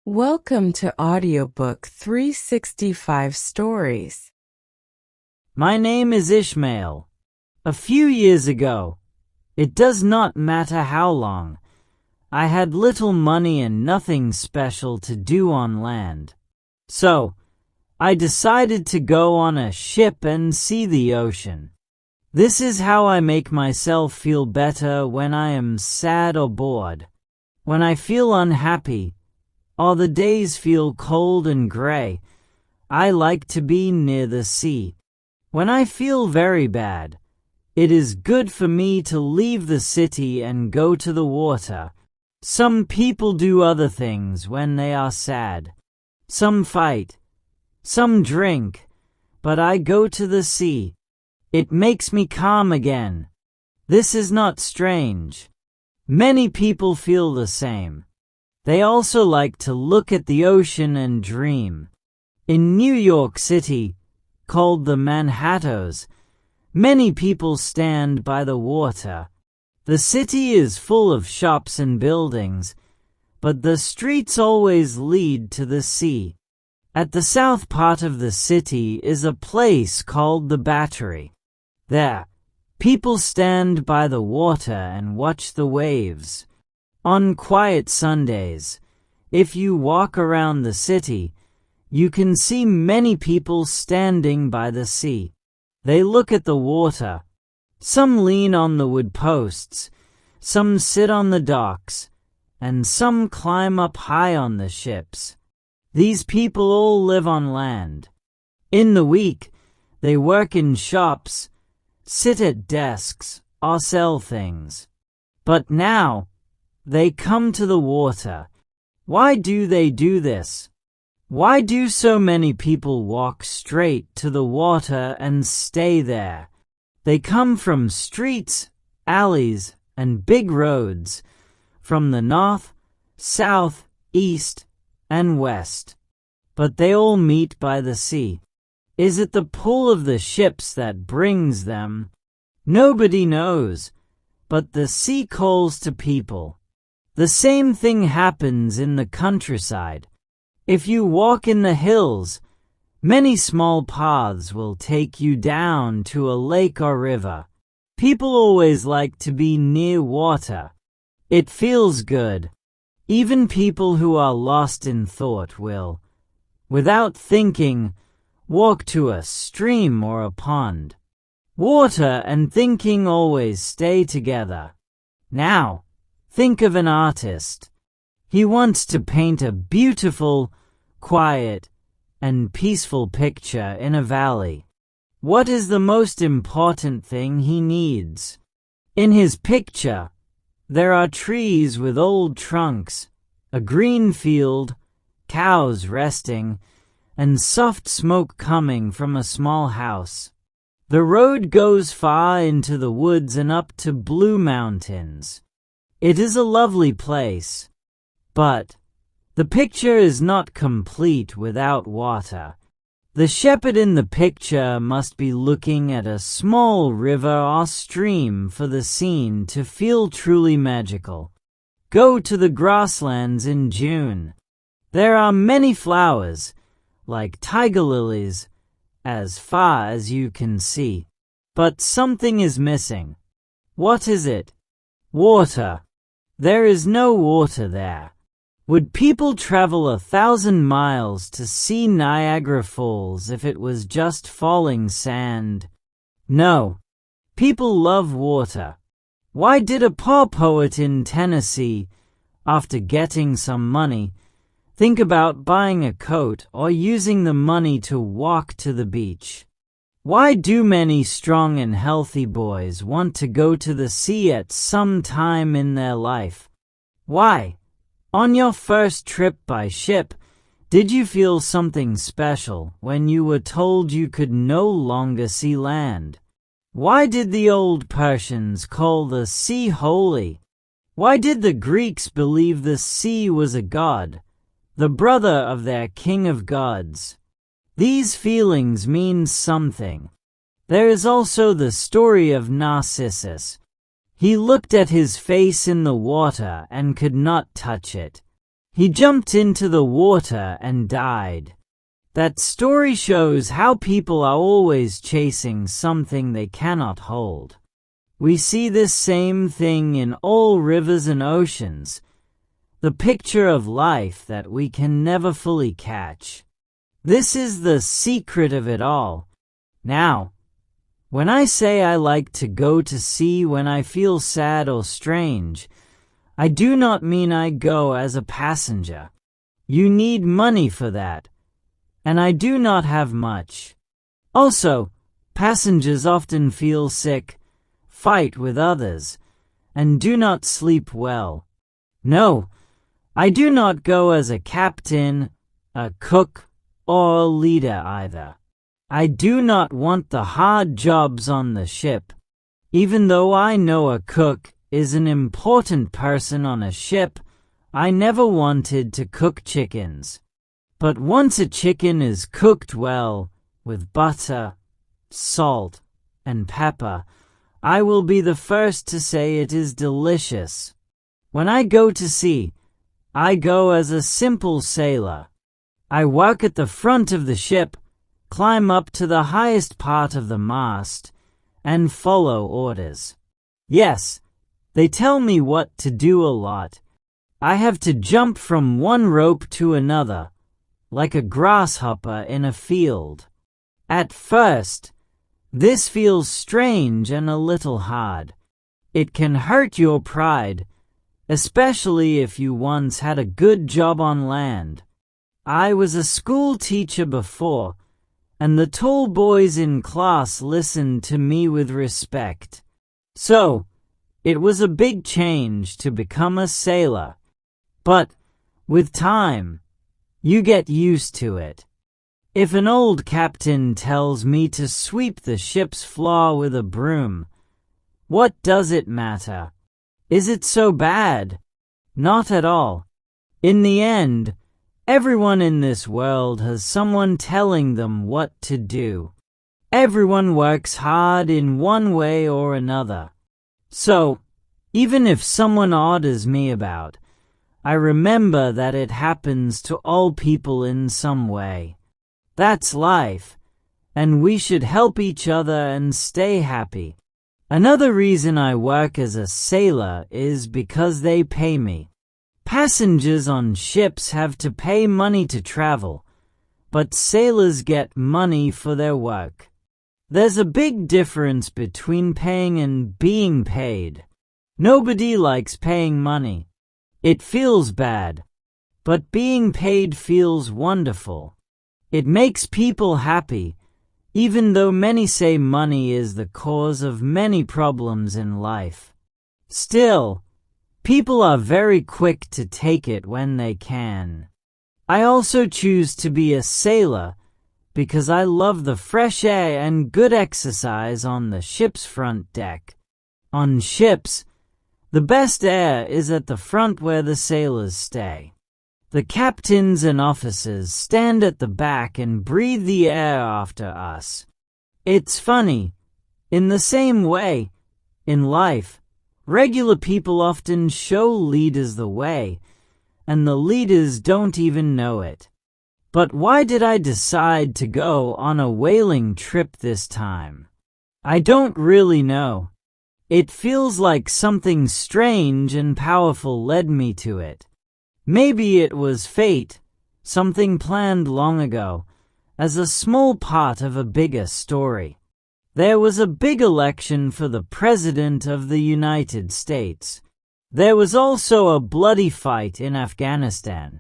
Welcome to Audiobook 365 Stories. My name is Ishmael. A few years ago, it does not matter how long, I had little money and nothing special to do on land. So, I decided to go on a ship and see the ocean. This is how I make myself feel better when I am sad or bored. When I feel unhappy, or the days feel cold and gray, I like to be near the sea. When I feel very bad, it is good for me to leave the city and go to the water. Some people do other things when they are sad. Some fight, some drink, but I go to the sea. It makes me calm again. This is not strange. Many people feel the same. They also like to look at the ocean and dream. In New York City, called the Manhattoes, many people stand by the water. The city is full of shops and buildings, but the streets always lead to the sea. At the south part of the city is a place called the Battery. There, people stand by the water and watch the waves. On quiet Sundays, if you walk around the city, you can see many people standing by the sea. They look at the water. Some lean on the wood posts, some sit on the docks, and some climb up high on the ships. These people all live on land. In the week, they work in shops, sit at desks, or sell things. But now, they come to the water. Why do they do this? Why do so many people walk straight to the water and stay there? They come from streets, alleys, and big roads, from the north, south, east, and west. But they all meet by the sea. Is it the pull of the ships that brings them? Nobody knows, but the sea calls to people. The same thing happens in the countryside. If you walk in the hills, many small paths will take you down to a lake or river. People always like to be near water. It feels good. Even people who are lost in thought will, without thinking, walk to a stream or a pond. Water and thinking always stay together. Now, think of an artist. He wants to paint a beautiful, quiet, and peaceful picture in a valley. What is the most important thing he needs? In his picture, there are trees with old trunks, a green field, cows resting, and soft smoke coming from a small house. The road goes far into the woods and up to blue mountains. It is a lovely place, but the picture is not complete without water. The shepherd in the picture must be looking at a small river or stream for the scene to feel truly magical. Go to the grasslands in June. There are many flowers, like tiger lilies, as far as you can see. But something is missing. What is it? Water. There is no water there. Would people travel 1,000 miles to see Niagara Falls if it was just falling sand? No. People love water. Why did a poor poet in Tennessee, after getting some money, think about buying a coat or using the money to walk to the beach? Why do many strong and healthy boys want to go to the sea at some time in their life? Why? On your first trip by ship, did you feel something special when you were told you could no longer see land? Why did the old Persians call the sea holy? Why did the Greeks believe the sea was a god, the brother of their king of gods? These feelings mean something. There is also the story of Narcissus. He looked at his face in the water and could not touch it. He jumped into the water and died. That story shows how people are always chasing something they cannot hold. We see this same thing in all rivers and oceans, the picture of life that we can never fully catch. This is the secret of it all. Now, when I say I like to go to sea when I feel sad or strange, I do not mean I go as a passenger. You need money for that, and I do not have much. Also, passengers often feel sick, fight with others, and do not sleep well. No, I do not go as a captain, a cook, or a leader either. I do not want the hard jobs on the ship. Even though I know a cook is an important person on a ship, I never wanted to cook chickens. But once a chicken is cooked well, with butter, salt, and pepper, I will be the first to say it is delicious. When I go to sea, I go as a simple sailor. I work at the front of the ship, climb up to the highest part of the mast, and follow orders. Yes, they tell me what to do a lot. I have to jump from one rope to another, like a grasshopper in a field. At first, this feels strange and a little hard. It can hurt your pride, especially if you once had a good job on land. I was a school teacher before, and the tall boys in class listened to me with respect. So, it was a big change to become a sailor. But, with time, you get used to it. If an old captain tells me to sweep the ship's floor with a broom, what does it matter? Is it so bad? Not at all. In the end, everyone in this world has someone telling them what to do. Everyone works hard in one way or another. So, even if someone orders me about, I remember that it happens to all people in some way. That's life, and we should help each other and stay happy. Another reason I work as a sailor is because they pay me. Passengers on ships have to pay money to travel, but sailors get money for their work. There's a big difference between paying and being paid. Nobody likes paying money. It feels bad, but being paid feels wonderful. It makes people happy, even though many say money is the cause of many problems in life. Still, people are very quick to take it when they can. I also choose to be a sailor because I love the fresh air and good exercise on the ship's front deck. On ships, the best air is at the front where the sailors stay. The captains and officers stand at the back and breathe the air after us. It's funny. In the same way, in life, regular people often show leaders the way, and the leaders don't even know it. But why did I decide to go on a whaling trip this time? I don't really know. It feels like something strange and powerful led me to it. Maybe it was fate, something planned long ago, as a small part of a bigger story. There was a big election for the President of the United States. There was also a bloody fight in Afghanistan.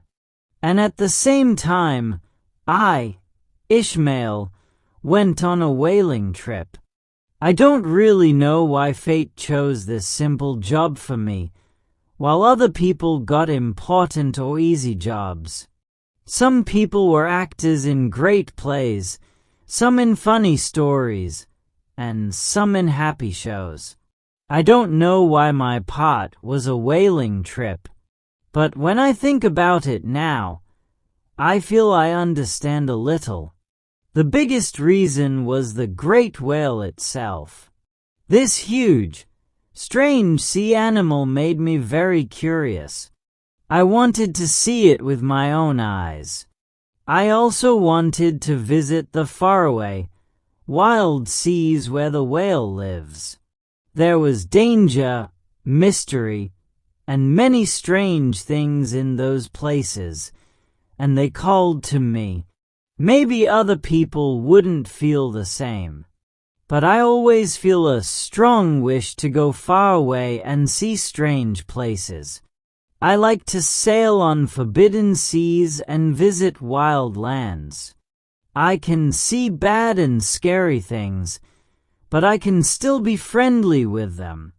And at the same time, I, Ishmael, went on a whaling trip. I don't really know why fate chose this simple job for me, while other people got important or easy jobs. Some people were actors in great plays, some in funny stories, and some in happy shows. I don't know why my part was a whaling trip, but when I think about it now, I feel I understand a little. The biggest reason was the great whale itself. This huge, strange sea animal made me very curious. I wanted to see it with my own eyes. I also wanted to visit the faraway, wild seas where the whale lives. There was danger, mystery, and many strange things in those places, and they called to me. Maybe other people wouldn't feel the same, but I always feel a strong wish to go far away and see strange places. I like to sail on forbidden seas and visit wild lands. I can see bad and scary things, but I can still be friendly with them,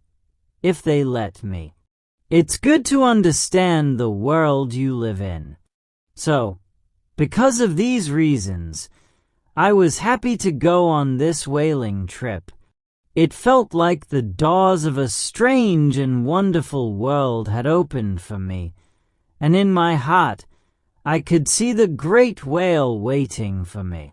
if they let me. It's good to understand the world you live in. So, because of these reasons, I was happy to go on this whaling trip. It felt like the doors of a strange and wonderful world had opened for me, and in my heart I could see the great whale waiting for me.